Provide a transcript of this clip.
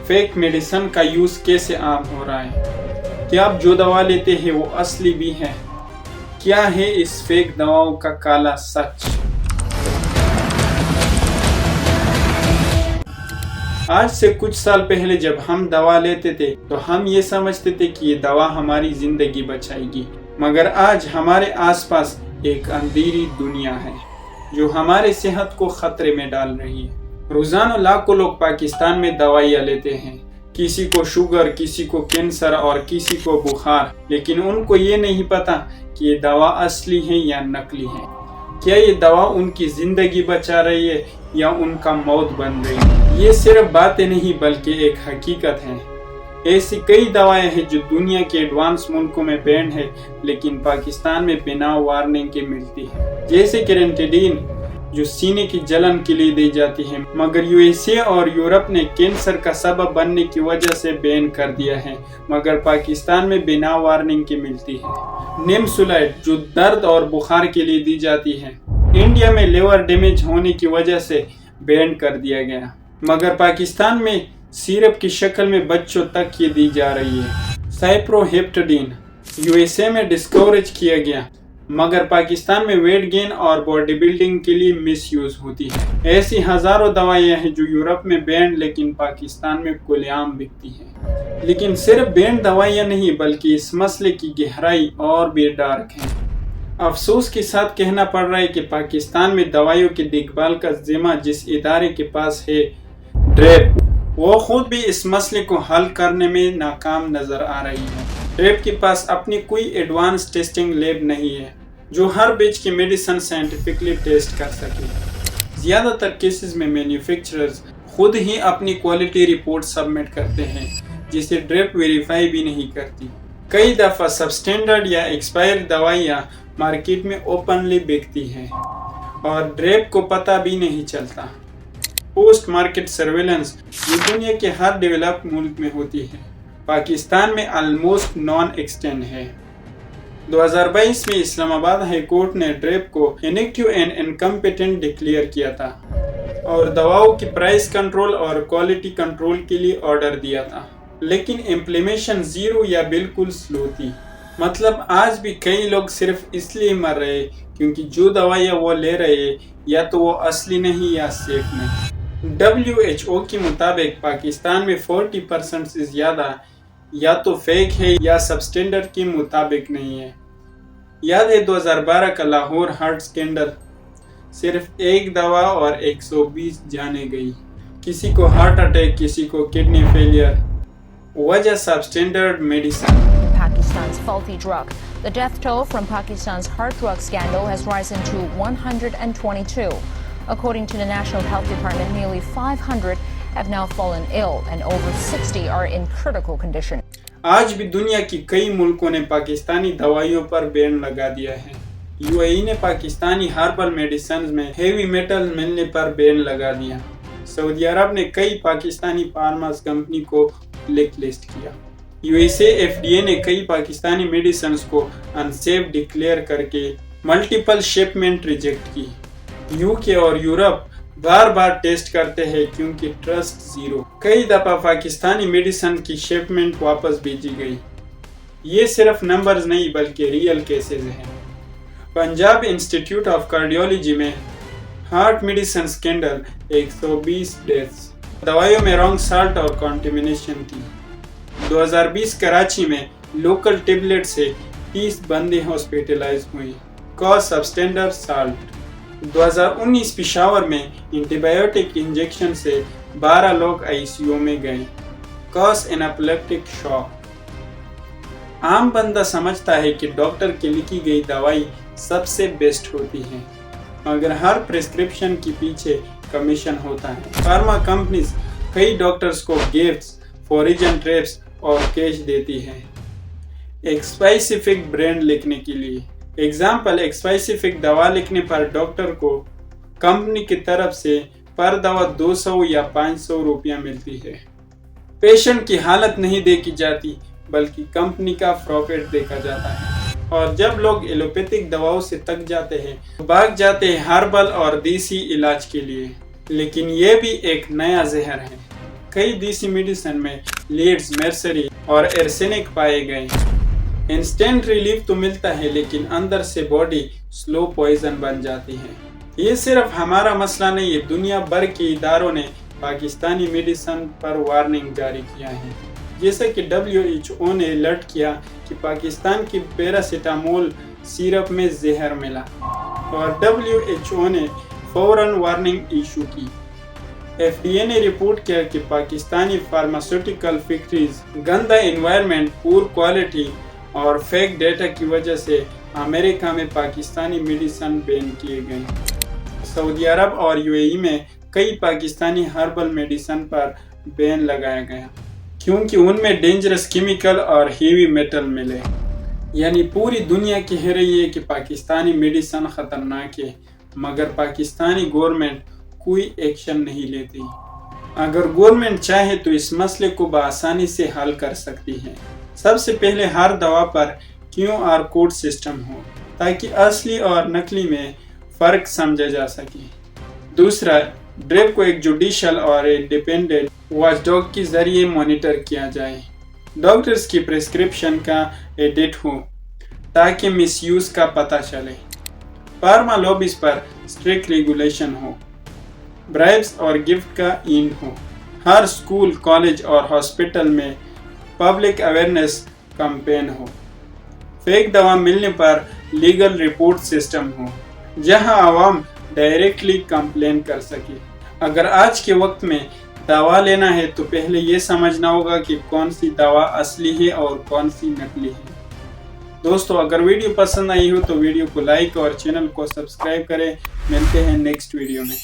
Fake medicine का use कैसे आम हो रहा है? क्या आप जो दवा लेते हैं वो असली भी है? क्या है इस फेक दवाओं का काला सच? आज से कुछ साल पहले जब हम दवा लेते थे तो हम ये समझते थे कि ये दवा हमारी जिंदगी बचाएगी, मगर आज हमारे आसपास एक अंधेरी दुनिया है जो हमारे सेहत को खतरे में डाल रही है। रोजाना लाखों लोग पाकिस्तान में दवाइयाँ लेते हैं, किसी को शुगर, किसी को कैंसर और किसी को बुखार, लेकिन उनको ये नहीं पता कि ये दवा असली है या नकली है। क्या ये दवा उनकी जिंदगी बचा रही है या उनका मौत बन रही है? ये सिर्फ बातें नहीं बल्कि एक हकीकत है। ऐसी कई दवाएं हैं जो दुनिया के एडवांस मुल्कों में बैन है लेकिन पाकिस्तान में बिना वार्निंग के मिलती है, जैसे रेंटेडिन जो सीने की जलन के लिए दी जाती है, मगर यूएसए और यूरोप ने कैंसर का सबब बनने की वजह से बैन कर दिया है, मगर पाकिस्तान में बिना वार्निंग के मिलती है। निमसुलाइड जो दर्द और बुखार के लिए दी जाती है, इंडिया में लिवर डैमेज होने की वजह से बैन कर दिया गया, मगर पाकिस्तान में सिरप की शक्ल में बच्चों तक ये दी जा रही है। साइप्रोहेप्टेडिन यूएसए में डिस्कवरेज किया गया, मगर पाकिस्तान में वेट गेन और बॉडी बिल्डिंग के लिए मिस यूज होती है। ऐसी हजारों दवाइयां हैं जो यूरोप में बैन लेकिन पाकिस्तान में खुलेआम बिकती हैं। लेकिन सिर्फ बैन दवाइयां नहीं बल्कि इस मसले की गहराई और भी डार्क है। अफसोस के साथ कहना पड़ रहा है कि पाकिस्तान में दवाइयों की देखभाल का जिम्मा जिस इदारे के पास है, ड्रेप, वो खुद भी इस मसले को हल करने में नाकाम नजर आ रही है। ड्रेप के पास अपनी कोई एडवांस टेस्टिंग लैब नहीं है जो हर बैच की मेडिसिन साइंटिफिकली टेस्ट कर सके। ज़्यादातर केसेस में मैन्युफैक्चरर्स खुद ही अपनी क्वालिटी रिपोर्ट सबमिट करते हैं जिसे ड्रेप वेरीफाई भी नहीं करती। कई दफ़ा सबस्टैंडर्ड या एक्सपायर्ड दवाइयाँ मार्केट में ओपनली बिकती हैं और ड्रेप को पता भी नहीं चलता। पोस्ट मार्केट सर्वेलेंस ये दुनिया के हर डेवलप्ड मुल्क में होती है, पाकिस्तान में ऑलमोस्ट नॉन एक्सटेंड है। 2022 में इस्लामाबाद हाई कोर्ट ने ड्रेप को इनएक्टिव एंड इनकम्पिटेंट डिक्लेयर किया था और दवाओं की प्राइस कंट्रोल और क्वालिटी कंट्रोल के लिए ऑर्डर दिया था, लेकिन इम्प्लीमेशन जीरो या बिल्कुल स्लो थी। मतलब आज भी कई लोग सिर्फ इसलिए मर रहे क्योंकि जो दवाइयाँ वो ले रहे या तो वो असली नहीं या सेफ नहीं। WHO के मुताबिक पाकिस्तान में 40% से ज़्यादा या तो फेक है या सबस्टैंडर्ड के मुताबिक नहीं है। याद है 2012 का लाहौर हार्ट स्कैंडल, सिर्फ एक दवा और 120 जाने गई, किसी को हार्ट अटैक, किसी को किडनी फेलियर, वजह substandard medicine. Pakistan's faulty drug. The death toll from Pakistan's heart drug scandal has risen to 122. According to the National Health Department, nearly 500 have now fallen ill and over 60 are in critical condition. आज भी दुनिया की कई मुल्कों ने पाकिस्तानी दवाइयों पर ban लगा दिया है। यूएई ने पाकिस्तानी हर्बल मेडिसिन में हेवी मेटल मिलने पर बैन लगा दिया। सऊदी अरब ने कई पाकिस्तानी फार्मास कंपनी को ब्लैक लिस्ट किया। यूएसए FDA ने कई पाकिस्तानी मेडिसिन को अनसेफ डिक्लेयर करके मल्टीपल शिपमेंट रिजेक्ट की। यूके और यूरोप बार बार टेस्ट करते हैं क्योंकि ट्रस्ट जीरो। कई दफा पाकिस्तानी मेडिसिन की शिपमेंट वापस भेजी गई। ये सिर्फ नंबर्स नहीं बल्कि रियल केसेस हैं। पंजाब इंस्टीट्यूट ऑफ कार्डियोलॉजी में हार्ट मेडिसिन स्कैंडल, 120 डेथ्स, दवाइयों में रॉन्ग साल्ट और कॉन्टेमिनेशन थी। 2020 कराची में लोकल टेबलेट से 30 बंदे हॉस्पिटलाइज हुए, कॉज सबस्टैंडर्ड साल्ट। 2019 पेशावर में एंटीबायोटिक इंजेक्शन से 12 लोग ICU में गए, कॉज एनाफिलेक्टिक शॉक। आम बंदा समझता है कि डॉक्टर की लिखी गई दवाई सबसे बेस्ट होती है, मगर हर प्रिस्क्रिप्शन के पीछे कमीशन होता है। फार्मा कंपनीज कई डॉक्टर्स को गिफ्ट्स, फॉरेन ट्रिप्स और कैश देती है एक स्पेसिफिक ब्रांड लिखने के लिए। एग्जाम्पल, एक स्पेसिफिक दवा लिखने पर डॉक्टर को कंपनी की तरफ से पर दवा 200 या 500 रुपया मिलती है। पेशेंट की हालत नहीं देखी जाती बल्कि कंपनी का प्रॉफिट देखा जाता है। और जब लोग एलोपैथिक दवाओं से थक जाते हैं तो भाग जाते हैं हर्बल और देसी इलाज के लिए। लेकिन ये भी एक नया जहर है। कई देसी मेडिसिन में लीड्स, मर्करी और एर्सेनिक पाए गए। इंस्टेंट रिलीफ तो मिलता है, लेकिन अंदर से बॉडी स्लो पॉइजन बन जाती है। ये सिर्फ हमारा मसला नहीं है, दुनिया भर के इदारों ने पाकिस्तानी मेडिसिन पर वार्निंग जारी किया है। जैसे कि WHO ने अलर्ट किया कि पाकिस्तान की पैरासीटामोल सिरप में जहर मिला और WHO ने फौरन वार्निंग इशू की। FDA ने रिपोर्ट किया कि पाकिस्तानी फार्मास्यूटिकल फैक्ट्रीज गंदा एनवायरनमेंट, पुअर क्वालिटी और फेक डेटा की वजह से अमेरिका में पाकिस्तानी मेडिसिन बैन किए गए। सऊदी अरब और UAE में कई पाकिस्तानी हर्बल मेडिसिन पर बैन लगाया गया क्योंकि उनमें डेंजरस केमिकल और हेवी मेटल मिले। यानी पूरी दुनिया कह रही है कि पाकिस्तानी मेडिसिन खतरनाक है, मगर पाकिस्तानी गवर्नमेंट कोई एक्शन नहीं लेती। अगर गवर्नमेंट चाहे तो इस मसले को बआसानी से हल कर सकती है। सबसे पहले हर दवा पर QR कोड सिस्टम हो ताकि असली और नकली में फ़र्क समझा जा सके। दूसरा, ड्रग को एक जुडिशियल और इंडिपेंडेंट वॉचडॉग के जरिए मॉनिटर किया जाए। डॉक्टर्स की प्रिस्क्रिप्शन का एडिट हो ताकि मिसयूज़ का पता चले। फार्मा लॉबीज पर स्ट्रिक्ट रेगुलेशन हो। ब्राइब्स और गिफ्ट का एंड हो। हर स्कूल, कॉलेज और हॉस्पिटल में पब्लिक अवेयरनेस कैंपेन हो। फेक दवा मिलने पर लीगल रिपोर्ट सिस्टम हो जहां आवाम डायरेक्टली कंप्लेन कर सके। अगर आज के वक्त में दवा लेना है तो पहले ये समझना होगा कि कौन सी दवा असली है और कौन सी नकली है। दोस्तों, अगर वीडियो पसंद आई हो तो वीडियो को लाइक और चैनल को सब्सक्राइब करें। मिलते हैं नेक्स्ट वीडियो में।